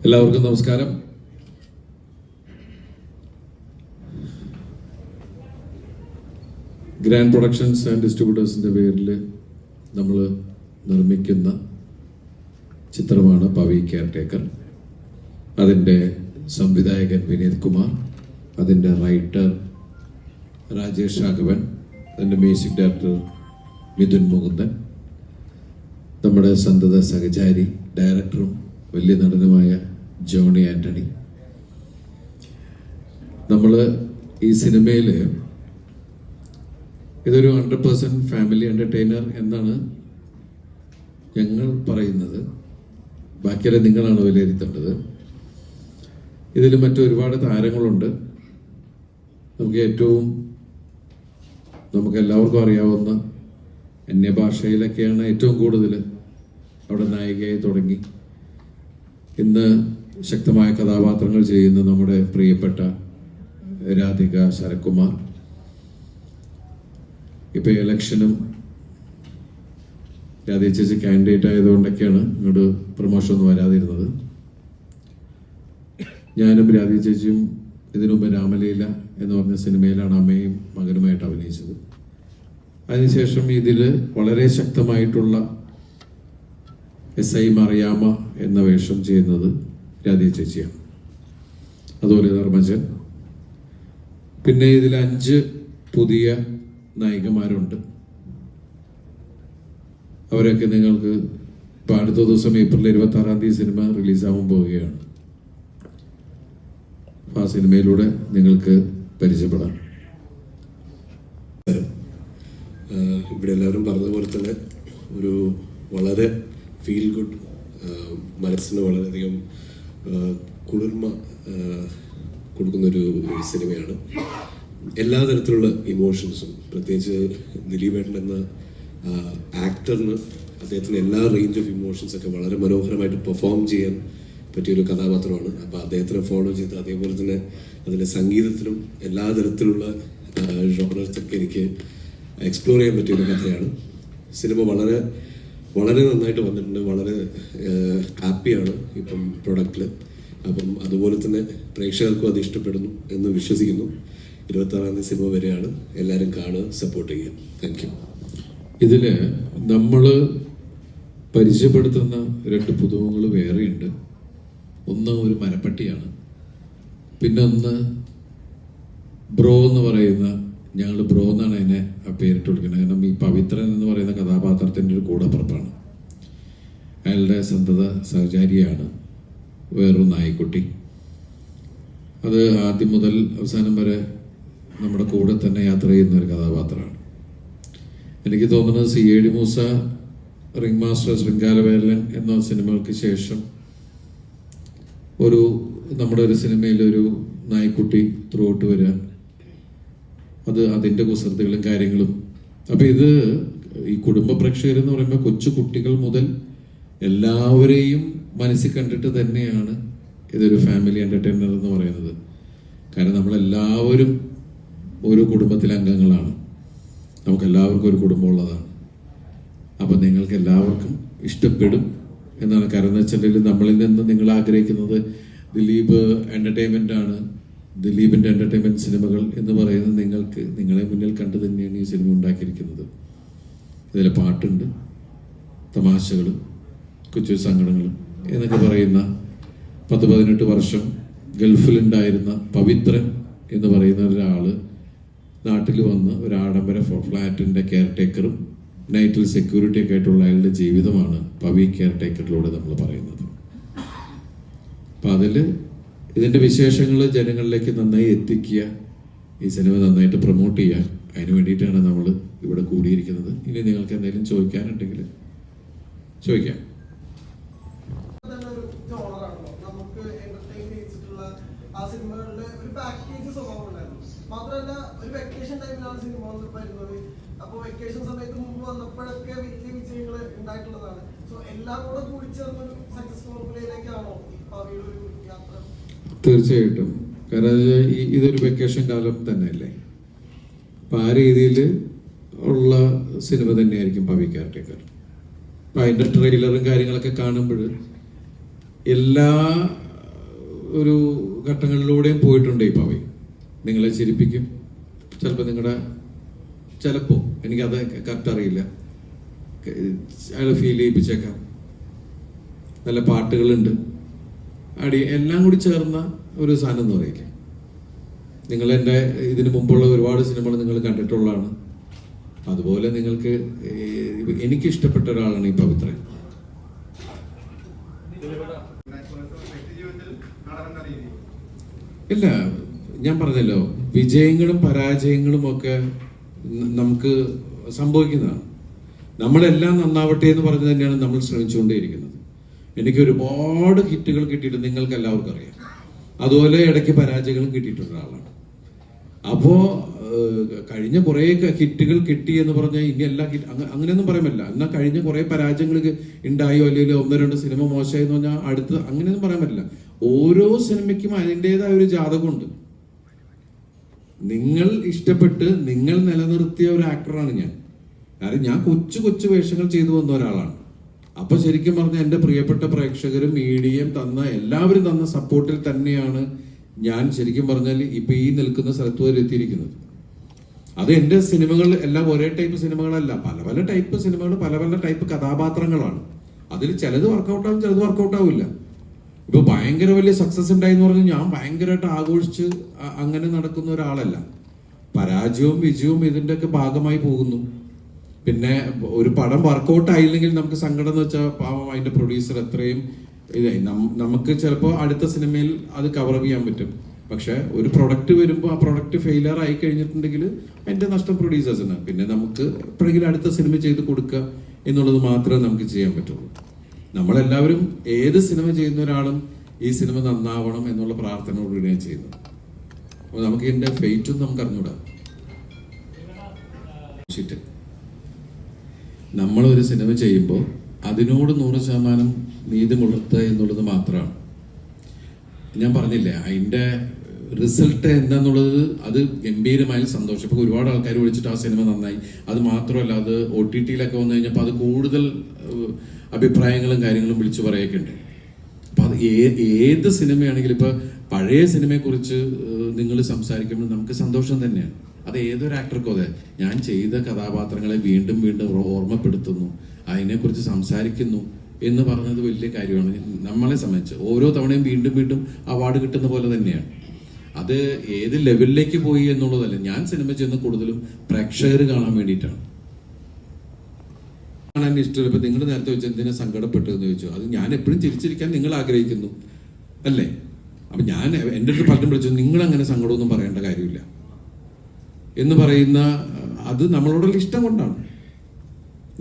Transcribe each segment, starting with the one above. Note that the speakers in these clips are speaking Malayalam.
എല്ലാവർക്കും നമസ്കാരം. ഗ്രാൻഡ് പ്രൊഡക്ഷൻസ് ആൻഡ് ഡിസ്ട്രിബ്യൂട്ടേഴ്സിൻ്റെ പേരിൽ നമ്മൾ നിർമ്മിക്കുന്ന ചിത്രമാണ് പവി കെയർടേക്കർ. അതിൻ്റെ സംവിധായകൻ വിനീത് കുമാർ, അതിൻ്റെ റൈറ്റർ രാജേഷ് രാഘവൻ, അതിൻ്റെ മ്യൂസിക് ഡയറക്ടർ മിഥുൻ മുകുന്ദൻ, നമ്മുടെ സന്തത സഹചാരി ഡയറക്ടറും വലിയ നടനുമായ ജോണി ആൻ്റണി. നമ്മൾ ഈ സിനിമയിൽ ഇതൊരു 100% ഫാമിലി എൻ്റർടൈനർ എന്നാണ് ഞങ്ങൾ പറയുന്നത്. ബാക്കിയെല്ലാം നിങ്ങളാണ് വിലയിരുത്തേണ്ടത്. ഇതിൽ മറ്റൊരുപാട് താരങ്ങളുണ്ട്. നമുക്ക് എല്ലാവർക്കും അറിയാവുന്ന അന്യഭാഷയിലൊക്കെയാണ് ഏറ്റവും കൂടുതൽ അവിടെ നായികയായി തുടങ്ങി ഇന്ന് ശക്തമായ കഥാപാത്രങ്ങൾ ചെയ്യുന്ന നമ്മുടെ പ്രിയപ്പെട്ട രാധിക ശരത്കുമാർ. ഇപ്പോൾ ഇലക്ഷനും രാധിക ചേച്ചി കാൻഡിഡേറ്റ് ആയതുകൊണ്ടൊക്കെയാണ് ഇങ്ങോട്ട് പ്രൊമോഷൻ ഒന്നും വരാതിരുന്നത്. ഞാനും രാധിക ചേച്ചിയും ഇതിനു മുമ്പ് രാമലീല എന്ന് പറഞ്ഞ സിനിമയിലാണ് അമ്മയും മകനുമായിട്ട് അഭിനയിച്ചത്. അതിനുശേഷം ഇതിൽ വളരെ ശക്തമായിട്ടുള്ള SI മറിയാമ്മ എന്ന വേഷം ചെയ്യുന്നത് രാധിക ചേച്ചിയാണ്. അതുപോലെ ധർമ്മജൻ. പിന്നെ ഇതിൽ 5 പുതിയ നായികമാരുണ്ട്. അവരൊക്കെ നിങ്ങൾക്ക് ഇപ്പോൾ അടുത്ത ദിവസം ഏപ്രിൽ 26 സിനിമ റിലീസാവാൻ പോവുകയാണ്. ആ സിനിമയിലൂടെ നിങ്ങൾക്ക് പരിചയപ്പെടാം. ഇവിടെ എല്ലാവരും പറഞ്ഞതുപോലെ തന്നെ ഒരു വളരെ ഫീൽ ഗുഡ്, മനസ്സിന് വളരെയധികം കുളിർമ കൊടുക്കുന്നൊരു സിനിമയാണ്. എല്ലാ തരത്തിലുള്ള ഇമോഷൻസും, പ്രത്യേകിച്ച് ദിലീപേട്ടൻ എന്ന ആക്ടറിന് അദ്ദേഹത്തിന് എല്ലാ റേഞ്ച് ഓഫ് ഇമോഷൻസ് ഒക്കെ വളരെ മനോഹരമായിട്ട് പെർഫോം ചെയ്യാൻ പറ്റിയൊരു കഥാപാത്രമാണ്. അപ്പോൾ അദ്ദേഹത്തിനെ ഫോളോ ചെയ്ത് അതേപോലെ തന്നെ അതിൻ്റെ സംഗീതത്തിലും എല്ലാ തരത്തിലുള്ള ജോണേഴ്സൊക്കെ എനിക്ക് എക്സ്പ്ലോർ ചെയ്യാൻ പറ്റിയൊരു കഥയാണ്. സിനിമ വളരെ വളരെ നന്നായിട്ട് വന്നിട്ടുണ്ട്. വളരെ ഹാപ്പിയാണ് ഇപ്പം പ്രൊഡക്റ്റിൽ. അപ്പം അതുപോലെ തന്നെ പ്രേക്ഷകർക്കും അത് ഇഷ്ടപ്പെടുന്നു എന്ന് വിശ്വസിക്കുന്നു. 26 സിനിമ വരെയാണ്. എല്ലാവരും കാണുക, സപ്പോർട്ട് ചെയ്യുക. Thank you. ഇതിൽ നമ്മൾ പരിചയപ്പെടുത്തുന്ന 2 പുതുമുഖങ്ങൾ വേറെയുണ്ട്. ഒന്ന് ഒരു മരപ്പട്ടിയാണ്, പിന്നെ ഒന്ന് ബ്രോ എന്ന് പറയുന്ന, ഞങ്ങൾ ബ്രോ എന്നാണ് അതിനെ പേരിട്ട് കൊടുക്കുന്നത്. കാരണം ഈ പവിത്രൻ എന്ന് പറയുന്ന കഥാപാത്രത്തിൻ്റെ ഒരു കൂടപ്പുറപ്പാണ്. അയാളുടെ സന്തത സഹചാരിയാണ് വേറൊരു നായ്ക്കുട്ടി. അത് ആദ്യം മുതൽ അവസാനം വരെ നമ്മുടെ കൂടെ തന്നെ യാത്ര ചെയ്യുന്ന ഒരു കഥാപാത്രമാണ്. എനിക്ക് തോന്നുന്നത് CID മൂസ, റിംഗ് മാസ്റ്റർ, ശൃംഗാരവേലൻ എന്ന സിനിമകൾക്ക് ശേഷം നമ്മുടെ ഒരു സിനിമയിലൊരു നായ്ക്കുട്ടി ത്രൂ ഔട്ട് വരിക, അത് അതിൻ്റെ കുസൃതികളും കാര്യങ്ങളും. അപ്പം ഇത് ഈ കുടുംബ പ്രേക്ഷകരെന്ന് പറയുമ്പോൾ കൊച്ചു കുട്ടികൾ മുതൽ എല്ലാവരെയും മനസ്സിൽ കണ്ടിട്ട് തന്നെയാണ് ഇതൊരു ഫാമിലി എൻ്റർടൈനർ എന്ന് പറയുന്നത്. കാരണം നമ്മളെല്ലാവരും ഒരു കുടുംബത്തിലെ അംഗങ്ങളാണ്. നമുക്കെല്ലാവർക്കും ഒരു കുടുംബമുള്ളതാണ്. അപ്പം നിങ്ങൾക്ക് എല്ലാവർക്കും ഇഷ്ടപ്പെടും എന്നാണ്. കാരണം എന്ന് വെച്ചിട്ടുണ്ടെങ്കിൽ നമ്മളിൽ നിന്ന് നിങ്ങൾ ആഗ്രഹിക്കുന്നത് ദിലീപ് എൻ്റർടൈൻമെൻ്റ് ആണ്, ദിലീപിൻ്റെ എൻ്റർടൈൻമെൻറ്റ് സിനിമകൾ എന്ന് പറയുന്നത് നിങ്ങളെ മുന്നിൽ കണ്ടു തന്നെയാണ് ഈ സിനിമ ഉണ്ടാക്കിയിരിക്കുന്നത്. ഇതിൽ പാട്ടുണ്ട്, തമാശകളും കൊച്ചു സങ്കടങ്ങളും എന്നൊക്കെ പറയുന്ന 10-18 വർഷം ഗൾഫിലുണ്ടായിരുന്ന പവിത്രൻ എന്ന് പറയുന്ന ഒരാൾ നാട്ടിൽ വന്ന് ഒരു ആഡംബര ഫ്ലാറ്റിൻ്റെ കെയർടേക്കറും നൈറ്റിൽ സെക്യൂരിറ്റി ഒക്കെ ആയിട്ടുള്ള അയാളുടെ ജീവിതമാണ് പവി കെയർടേക്കറിലൂടെ നമ്മൾ പറയുന്നത്. അപ്പം അതിൽ ഇതിൻ്റെ വിശേഷങ്ങൾ ജനങ്ങളിലേക്ക് നന്നായി എത്തിക്കുക, ഈ സിനിമ നന്നായിട്ട് പ്രൊമോട്ട് ചെയ്യുക, അതിന് വേണ്ടിയിട്ടാണ് നമ്മൾ ഇവിടെ കൂടിയിരിക്കുന്നത്. ഇനി നിങ്ങൾക്ക് എന്തെങ്കിലും ചോദിക്കാനുണ്ടെങ്കിൽ ചോദിക്കാം. മാത്രമല്ല, ഒരു വെക്കേഷൻ ടൈമിലാണ് സിനിമ വരുന്നത്. അപ്പോൾ വെക്കേഷൻ സമയത്ത് മുമ്പ് വന്നപ്പോഴൊക്കെ വലിയ വിജയങ്ങൾ ഉണ്ടായിട്ടുള്ളതാണ്. സോ എല്ലാം കൂടെ കൂടിച്ചേർന്നൊരു സക്സസ് ഫോർമുലയിലേക്കാണോ ഭാവിയുടെ ഒരു യാത്ര? തീർച്ചയായിട്ടും. കാരണം ഇതൊരു വെക്കേഷൻ കാലം തന്നെയല്ലേ. അപ്പം ആ രീതിയിൽ ഉള്ള സിനിമ തന്നെയായിരിക്കും പവി കെയർടേക്കർ. അപ്പം അതിൻ്റെ ട്രെയിലറും കാര്യങ്ങളൊക്കെ കാണുമ്പോൾ എല്ലാ ഒരു ഘട്ടങ്ങളിലൂടെയും പോയിട്ടുണ്ട് ഈ പവി. നിങ്ങളെ ചിരിപ്പിക്കും, ചിലപ്പോൾ എനിക്കത് കറക്റ്റ് അറിയില്ല, അയാൾ ഫീൽ ചെയ്യിപ്പിച്ചേക്കാം. നല്ല പാട്ടുകളുണ്ട്, എല്ലാം കൂടി ചേർന്ന ഒരു സാധനം എന്ന് പറയില്ലേ. നിങ്ങൾ എൻ്റെ ഇതിനു മുമ്പുള്ള ഒരുപാട് സിനിമകൾ നിങ്ങൾ കണ്ടിട്ടുള്ളതാണ്. അതുപോലെ നിങ്ങൾക്ക് എനിക്ക് ഇഷ്ടപ്പെട്ട ഒരാളാണ് ഈ പവിത്രൻ. ഇല്ല, ഞാൻ പറഞ്ഞല്ലോ, വിജയങ്ങളും പരാജയങ്ങളും ഒക്കെ നമുക്ക് സംഭവിക്കുന്നതാണ്. നമ്മളെല്ലാം നന്നാവട്ടെ എന്ന് പറഞ്ഞു തന്നെയാണ് നമ്മൾ ശ്രമിച്ചുകൊണ്ടേയിരിക്കുന്നത്. എനിക്ക് ഒരുപാട് ഹിറ്റുകൾ കിട്ടിയിട്ട് നിങ്ങൾക്ക് എല്ലാവർക്കും അറിയാം. അതുപോലെ ഇടയ്ക്ക് പരാജയങ്ങളും കിട്ടിയിട്ടുള്ള ആളാണ്. അപ്പോ കഴിഞ്ഞ കുറെ ഹിറ്റുകൾ കിട്ടി എന്ന് പറഞ്ഞാൽ ഇനി എല്ലാ ഹിറ്റ് അങ്ങനെയൊന്നും പറയാൻ എന്നാൽ കഴിഞ്ഞ കുറെ പരാജയങ്ങൾ ഉണ്ടായോ അല്ലെങ്കിൽ 1-2 സിനിമ മോശമായി എന്ന് പറഞ്ഞാൽ അടുത്ത് അങ്ങനെയൊന്നും പറയാൻ പറ്റില്ല. ഓരോ സിനിമയ്ക്കും അതിൻ്റെതായ ഒരു ജാതകമുണ്ട്. നിങ്ങൾ ഇഷ്ടപ്പെട്ട് നിങ്ങൾ നിലനിർത്തിയ ഒരു ആക്ടറാണ് ഞാൻ. കാരണം ഞാൻ കൊച്ചു വേഷങ്ങൾ ചെയ്തു വന്ന ഒരാളാണ്. അപ്പൊ ശരിക്കും പറഞ്ഞാൽ എൻ്റെ പ്രിയപ്പെട്ട പ്രേക്ഷകരും മീഡിയയും എല്ലാവരും തന്ന സപ്പോർട്ടിൽ തന്നെയാണ് ഞാൻ ശരിക്കും പറഞ്ഞാൽ ഇപ്പൊ ഈ നിൽക്കുന്ന സ്ഥലത്ത് വരെ എത്തിയിരിക്കുന്നത്. അത് എൻ്റെ സിനിമകൾ എല്ലാം ഒരേ ടൈപ്പ് സിനിമകളല്ല, പല ടൈപ്പ് സിനിമകൾ, പല ടൈപ്പ് കഥാപാത്രങ്ങളാണ്. അതിൽ ചിലത് വർക്കൗട്ടാവും, ചിലത് വർക്കൗട്ട് ആവില്ല. ഇപ്പൊ ഭയങ്കര വലിയ സക്സസ് ഉണ്ടായി എന്ന് പറഞ്ഞാൽ ഞാൻ ഭയങ്കരമായിട്ട് ആഘോഷിച്ച് അങ്ങനെ നടക്കുന്ന ഒരാളല്ല. പരാജയവും വിജയവും ഇതിന്റെ ഒക്കെ ഭാഗമായി പോകുന്നു. പിന്നെ ഒരു പടം വർക്കൗട്ട് ആയില്ലെങ്കിൽ നമുക്ക് സങ്കടം എന്ന് വെച്ചാൽ പാവം അതിന്റെ പ്രൊഡ്യൂസർ എത്രയും ഇതായി. നമുക്ക് ചിലപ്പോൾ അടുത്ത സിനിമയിൽ അത് കവർ ചെയ്യാൻ പറ്റും. പക്ഷെ ഒരു പ്രൊഡക്റ്റ് വരുമ്പോൾ ആ പ്രൊഡക്റ്റ് ഫെയിലിയർ ആയി കഴിഞ്ഞിട്ടുണ്ടെങ്കിൽ അതിന്റെ നഷ്ടം പ്രൊഡ്യൂസേഴ്സിന്. പിന്നെ നമുക്ക് എപ്പോഴെങ്കിലും അടുത്ത സിനിമ ചെയ്ത് കൊടുക്കുക എന്നുള്ളത് മാത്രമേ നമുക്ക് ചെയ്യാൻ പറ്റുള്ളൂ. നമ്മളെല്ലാവരും ഏത് സിനിമ ചെയ്യുന്ന ഒരാളും ഈ സിനിമ നന്നാവണം എന്നുള്ള പ്രാർത്ഥനയോടുകൂടിയാണ് ചെയ്യുന്നത്. അപ്പോൾ നമുക്ക് ഇതിന്റെ ഫെയ്റ്റും നമുക്ക് അറിഞ്ഞൂടാ. നമ്മളൊരു സിനിമ ചെയ്യുമ്പോൾ അതിനോട് 100% നീതി പുലർത്തുക എന്നുള്ളത് മാത്രമാണ്. ഞാൻ പറഞ്ഞില്ലേ, അതിൻ്റെ റിസൾട്ട് എന്താന്നുള്ളത് അത് ഗംഭീരമായി സന്തോഷം. ഇപ്പോൾ ഒരുപാട് ആൾക്കാർ വിളിച്ചിട്ട് ആ സിനിമ നന്നായി, അത് മാത്രമല്ല അത് OTT-ലൊക്കെ വന്നു കഴിഞ്ഞപ്പോൾ അത് കൂടുതൽ അഭിപ്രായങ്ങളും കാര്യങ്ങളും വിളിച്ചു പറയൊക്കെ ഉണ്ട്. അപ്പം അത് ഏത് സിനിമയാണെങ്കിലും ഇപ്പോൾ പഴയ സിനിമയെക്കുറിച്ച് നിങ്ങൾ സംസാരിക്കുമ്പോൾ നമുക്ക് സന്തോഷം തന്നെയാണ്. അത് ഏതൊരു ആക്ടർക്കും അതെ. ഞാൻ ചെയ്ത കഥാപാത്രങ്ങളെ വീണ്ടും ഓർമ്മപ്പെടുത്തുന്നു, അതിനെക്കുറിച്ച് സംസാരിക്കുന്നു എന്ന് പറഞ്ഞത് വലിയ കാര്യമാണ് നമ്മളെ സംബന്ധിച്ച്. ഓരോ തവണയും വീണ്ടും അവാർഡ് കിട്ടുന്ന പോലെ തന്നെയാണ്. അത് ഏത് ലെവലിലേക്ക് പോയി എന്നുള്ളതല്ല. ഞാൻ സിനിമ ചെയ്യുന്ന കൂടുതലും പ്രേക്ഷകർ കാണാൻ വേണ്ടിയിട്ടാണ്. കാണാൻ ഇഷ്ടമില്ല. ഇപ്പൊ നിങ്ങൾ നേരത്തെ വെച്ച് എന്തിനാ സങ്കടപ്പെട്ടു എന്ന് ചോദിച്ചു. അത് ഞാൻ എപ്പോഴും ചിരിച്ചിരിക്കാൻ നിങ്ങൾ ആഗ്രഹിക്കുന്നു അല്ലേ? അപ്പൊ ഞാൻ എൻ്റെ അടുത്ത് പലരും വിളിച്ചു, നിങ്ങൾ അങ്ങനെ സങ്കടമൊന്നും പറയേണ്ട കാര്യമില്ല എന്ന് പറയുന്ന അത് നമ്മളോടുള്ള ഇഷ്ടം കൊണ്ടാണ്.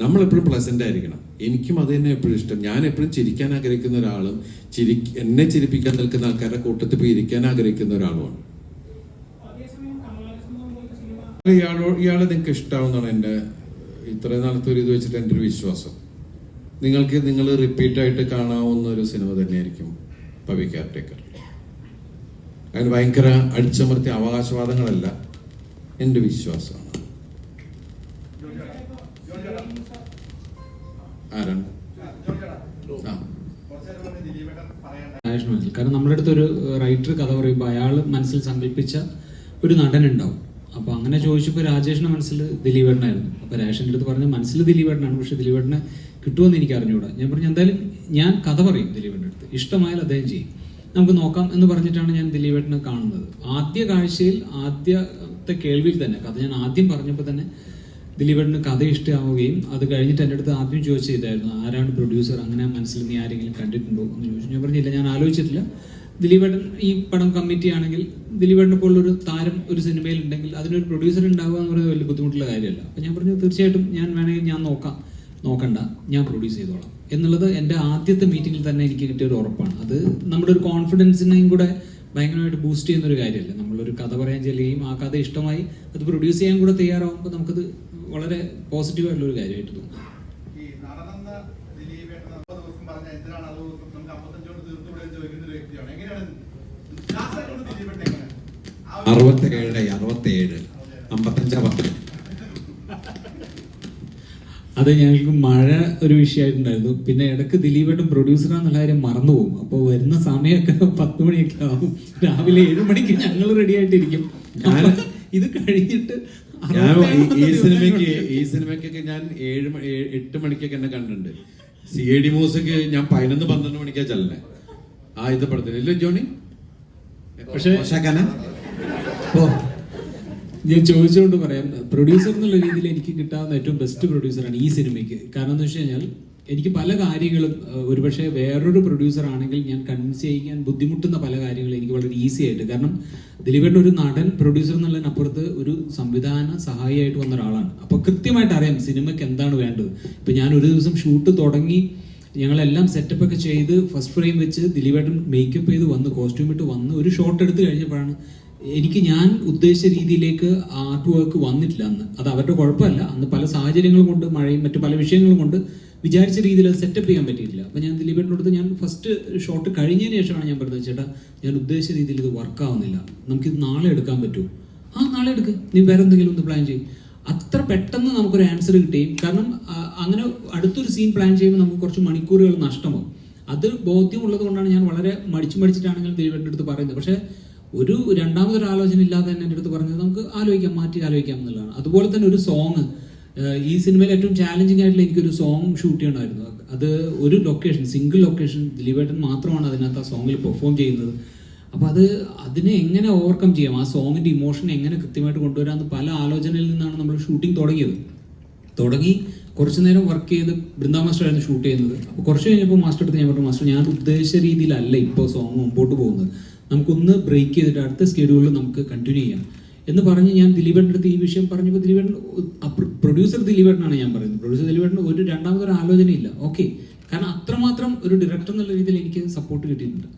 നമ്മളെപ്പോഴും പ്ലസന്റ് ആയിരിക്കണം. എനിക്കും അത് തന്നെ എപ്പോഴും ഇഷ്ടം. ഞാൻ എപ്പോഴും ചിരിക്കാൻ ആഗ്രഹിക്കുന്ന ഒരാളും എന്നെ ചിരിപ്പിക്കാൻ നിൽക്കുന്ന ആൾക്കാരുടെ കൂട്ടത്തിൽ പോയി ഇരിക്കാൻ ആഗ്രഹിക്കുന്ന ഒരാളുമാണ്. ഇയാളെ നിങ്ങൾക്ക് ഇഷ്ടമാവുന്നതാണ് എൻ്റെ ഇത്രയും നാളത്തെ ഒരു ഇത് വെച്ചിട്ട് എൻ്റെ ഒരു വിശ്വാസം. നിങ്ങൾ റിപ്പീറ്റായിട്ട് കാണാവുന്ന ഒരു സിനിമ തന്നെയായിരിക്കും പവി കെയർടേക്കർ. അതിന് ഭയങ്കര അടിച്ചമർത്തിയ അവകാശവാദങ്ങളല്ല, എൻ്റെ വിശ്വാസമാണ്. ആരാണ്? കാരണം നമ്മുടെ അടുത്ത് ഒരു റൈറ്റർ കഥ പറയുമ്പോൾ അയാൾ മനസ്സിൽ സങ്കല്പിച്ച ഒരു നടൻ ഉണ്ടാവും. അപ്പൊ അങ്ങനെ ചോദിച്ചപ്പോൾ രാജേഷിന്റെ മനസ്സിൽ ദിലീപേട്ടനായിരുന്നു. അപ്പൊ രാജേഷിന്റെ അടുത്ത് പറഞ്ഞ മനസ്സിൽ ദിലീപേട്ടനാണ്, പക്ഷെ ദിലീപേട്ടനെ കിട്ടുമെന്ന് എനിക്ക് അറിഞ്ഞുകൂടാ. ഞാൻ പറഞ്ഞു എന്തായാലും ഞാൻ കഥ പറയും ദിലീപേട്ടൻ്റെ അടുത്ത്, ഇഷ്ടമായാൽ അദ്ദേഹം ചെയ്യും, നമുക്ക് നോക്കാം എന്ന് പറഞ്ഞിട്ടാണ് ഞാൻ ദിലീപേട്ടനെ കാണുന്നത്. ആദ്യ കാഴ്ചയിൽ ആദ്യത്തെ കേൾവിയിൽ തന്നെ കഥ ഞാൻ ആദ്യം പറഞ്ഞപ്പോൾ തന്നെ ദിലീപേട്ടന് കഥ ഇഷ്ടമാവുകയും അത് കഴിഞ്ഞിട്ട് എൻ്റെ അടുത്ത് ആദ്യം ചോദിച്ചതായിരുന്നു ആരാണ് പ്രൊഡ്യൂസർ, അങ്ങനെ മനസ്സിൽ നീ ആരെങ്കിലും കണ്ടിട്ടുണ്ടോ എന്ന് ചോദിച്ചു. ഞാൻ പറഞ്ഞില്ല, ഞാൻ ആലോചിച്ചിട്ടില്ല. ദിലീപേട്ടൻ ഈ പടം കമ്മിറ്റി ആണെങ്കിൽ ദിലീപേട്ടനെ പോലുള്ളൊരു താരം ഒരു സിനിമയിൽ ഉണ്ടെങ്കിൽ അതിനൊരു പ്രൊഡ്യൂസർ ഉണ്ടാവുക എന്ന് പറയുന്നത് വലിയ ബുദ്ധിമുട്ടുള്ള കാര്യമല്ല. അപ്പം ഞാൻ പറഞ്ഞു തീർച്ചയായിട്ടും ഞാൻ വേണമെങ്കിൽ ഞാൻ നോക്കണ്ട, ഞാൻ പ്രൊഡ്യൂസ് ചെയ്തോളാം എന്നുള്ളത് എൻ്റെ ആദ്യത്തെ മീറ്റിങ്ങിൽ തന്നെ എനിക്ക് കിട്ടിയ ഒരു ഉറപ്പാണ്. അത് നമ്മുടെ ഒരു കോൺഫിഡൻസിനെയും കൂടെ ഭയങ്കരമായിട്ട് ബൂസ്റ്റ് ചെയ്യുന്ന ഒരു കാര്യമല്ല. നമ്മളൊരു കഥ പറയാൻ ചെല്ലുകയും ആ കഥ ഇഷ്ടമായി അത് പ്രൊഡ്യൂസ് ചെയ്യാൻ കൂടെ തയ്യാറാവുമ്പോൾ നമുക്കത് വളരെ പോസിറ്റീവായിട്ടുള്ള ഒരു കാര്യമായിട്ട് തോന്നുന്നു. 67 55 10 അത് ഞങ്ങൾക്ക് മഴ ഒരു വിഷയമായിട്ടുണ്ടായിരുന്നു. പിന്നെ ഇടയ്ക്ക് ദിലീപേട്ടൻ പ്രൊഡ്യൂസറാന്നുള്ള കാര്യം മറന്നുപോകും. അപ്പോൾ വരുന്ന സമയമൊക്കെ 10 മണിയൊക്കെ ആവും. രാവിലെ 7 മണിക്ക് ഞങ്ങൾ റെഡി ആയിട്ടിരിക്കും. ഇത് കഴിഞ്ഞിട്ട് ഞാൻ ഈ സിനിമയ്ക്കൊക്കെ ഞാൻ 8 മണിക്കൊക്കെ എന്നെ കണ്ടിട്ടുണ്ട്. CID മൂസക്ക് ഞാൻ 11-12 മണിക്കാ ചെല്ലണേ ആദ്യത്തെ പടത്തിന്. ഇല്ല ജോണി? പക്ഷേ ഞാൻ ചോദിച്ചുകൊണ്ട് പറയാം, പ്രൊഡ്യൂസർ എന്നുള്ള രീതിയിൽ എനിക്ക് കിട്ടാവുന്ന ഏറ്റവും ബെസ്റ്റ് പ്രൊഡ്യൂസറാണ് ഈ സിനിമയ്ക്ക്. കാരണം എന്ന് വെച്ച് കഴിഞ്ഞാൽ എനിക്ക് പല കാര്യങ്ങളും ഒരുപക്ഷെ വേറൊരു പ്രൊഡ്യൂസർ ആണെങ്കിൽ ഞാൻ കൺവിൻസ് ചെയ്യിക്കാൻ ബുദ്ധിമുട്ടുന്ന പല കാര്യങ്ങളും എനിക്ക് വളരെ ഈസി ആയിട്ട്. കാരണം ദിലീപേട്ടൻ ഒരു നടൻ പ്രൊഡ്യൂസർ എന്നുള്ളതിനപ്പുറത്ത് ഒരു സംവിധാന സഹായിയായിട്ട് വന്ന ഒരാളാണ്. അപ്പോൾ കൃത്യമായിട്ട് അറിയാം സിനിമയ്ക്ക് എന്താണ് വേണ്ടത്. ഇപ്പം ഞാൻ ഒരു ദിവസം ഷൂട്ട് തുടങ്ങി ഞങ്ങളെല്ലാം സെറ്റപ്പ് ഒക്കെ ചെയ്ത് ഫസ്റ്റ് ഫ്രെയിം വെച്ച് ദിലീപേട്ടൻ മേക്കപ്പ് ചെയ്ത് വന്ന് കോസ്റ്റ്യൂം ഇട്ട് വന്ന് ഒരു ഷോട്ട് എടുത്ത് കഴിഞ്ഞപ്പോഴാണ് എനിക്ക് ഞാൻ ഉദ്ദേശിച്ച രീതിയിലേക്ക് ആർട്ട് വർക്ക് വന്നിട്ടില്ല അന്ന്. അത് അവരുടെ കുഴപ്പമല്ല, അന്ന് പല സാഹചര്യങ്ങൾ കൊണ്ട് മഴയും മറ്റു പല വിഷയങ്ങളും കൊണ്ട് വിചാരിച്ച രീതിയിൽ അത് സെറ്റപ്പ് ചെയ്യാൻ പറ്റിയിട്ടില്ല. അപ്പോൾ ഞാൻ ദിലീപേട്ടനോട് ഞാൻ ഫസ്റ്റ് ഷോട്ട് കഴിഞ്ഞതിന് ശേഷമാണ് ഞാൻ പറഞ്ഞത്, ചേട്ടാ ഞാൻ ഉദ്ദേശിച്ച രീതിയിൽ ഇത് വർക്കാവുന്നില്ല, നമുക്കിത് നാളെ എടുക്കാൻ പറ്റുമോ? നാളെ എടുക്കുക, നീ വേറെ എന്തെങ്കിലും ഒന്ന് പ്ലാൻ ചെയ്യും. അത്ര പെട്ടെന്ന് നമുക്കൊരു ആൻസർ കിട്ടുകയും, കാരണം അങ്ങനെ അടുത്തൊരു സീൻ പ്ലാൻ ചെയ്യുമ്പോൾ നമുക്ക് കുറച്ച് മണിക്കൂറുകൾ നഷ്ടമാവും. അത് ബോധ്യമുള്ളത് കൊണ്ടാണ് ഞാൻ വളരെ മടിച്ചിട്ടാണെങ്കിലും ദിലീപേട്ടൻ്റെ അടുത്ത് പറയുന്നത്. പക്ഷേ ഒരു രണ്ടാമതൊരു ആലോചന ഇല്ലാതെ തന്നെ എൻ്റെ അടുത്ത് പറഞ്ഞത് നമുക്ക് മാറ്റി ആലോചിക്കാം എന്നുള്ളതാണ്. അതുപോലെ തന്നെ ഒരു സോങ്, ഈ സിനിമയിൽ ഏറ്റവും ചാലഞ്ചിങ് ആയിട്ടുള്ള എനിക്കൊരു സോങ് ഷൂട്ട് ചെയ്യണമായിരുന്നു. അത് ഒരു ലൊക്കേഷൻ, സിംഗിൾ ലൊക്കേഷൻ, ദിലീപേട്ടൻ മാത്രമാണ് അതിനകത്ത് ആ സോങ്ങിൽ പെർഫോം ചെയ്യുന്നത്. അപ്പോൾ അതിനെ എങ്ങനെ ഓവർകം ചെയ്യാം, ആ സോങ്ങിൻ്റെ ഇമോഷൻ എങ്ങനെ കൃത്യമായിട്ട് കൊണ്ടുവരാമെന്ന് പല ആലോചനയിൽ നിന്നാണ് നമ്മൾ ഷൂട്ടിംഗ് തുടങ്ങി കുറച്ച് നേരം വർക്ക് ചെയ്ത് ബൃന്ദാ മാസ്റ്ററായിരുന്നു ഷൂട്ട് ചെയ്യുന്നത്. അപ്പോൾ കുറച്ച് കഴിഞ്ഞപ്പോൾ മാസ്റ്റർ അടുത്ത് ഞാൻ പറഞ്ഞു, മാസ്റ്റർ ഞാൻ ഉദ്ദേശിച്ച രീതിയിലല്ല ഇപ്പോൾ സോങ് മുമ്പോട്ട് പോകുന്നത്, നമുക്കൊന്ന് ബ്രേക്ക് ചെയ്തിട്ട് അടുത്ത സ്കെഡ്യൂളിൽ നമുക്ക് കണ്ടിന്യൂ ചെയ്യാം എന്ന് പറഞ്ഞ് ഞാൻ ദിലീപേട്ടൻ്റെ അടുത്ത് ഈ വിഷയം പറഞ്ഞപ്പോൾ ദിലീപേട്ടൻ, പ്രൊഡ്യൂസർ ദിലീപേട്ടനാണ് ഞാൻ പറയുന്നത്, പ്രൊഡ്യൂസർ ദിലീപേട്ടന് ഒരു രണ്ടാമതൊരു ആലോചനയില്ല. ഓക്കെ, കാരണം അത്രമാത്രം ഒരു ഡയറക്ടർ എന്നുള്ള രീതിയിൽ എനിക്ക് സപ്പോർട്ട് കിട്ടിയിട്ടുണ്ട്.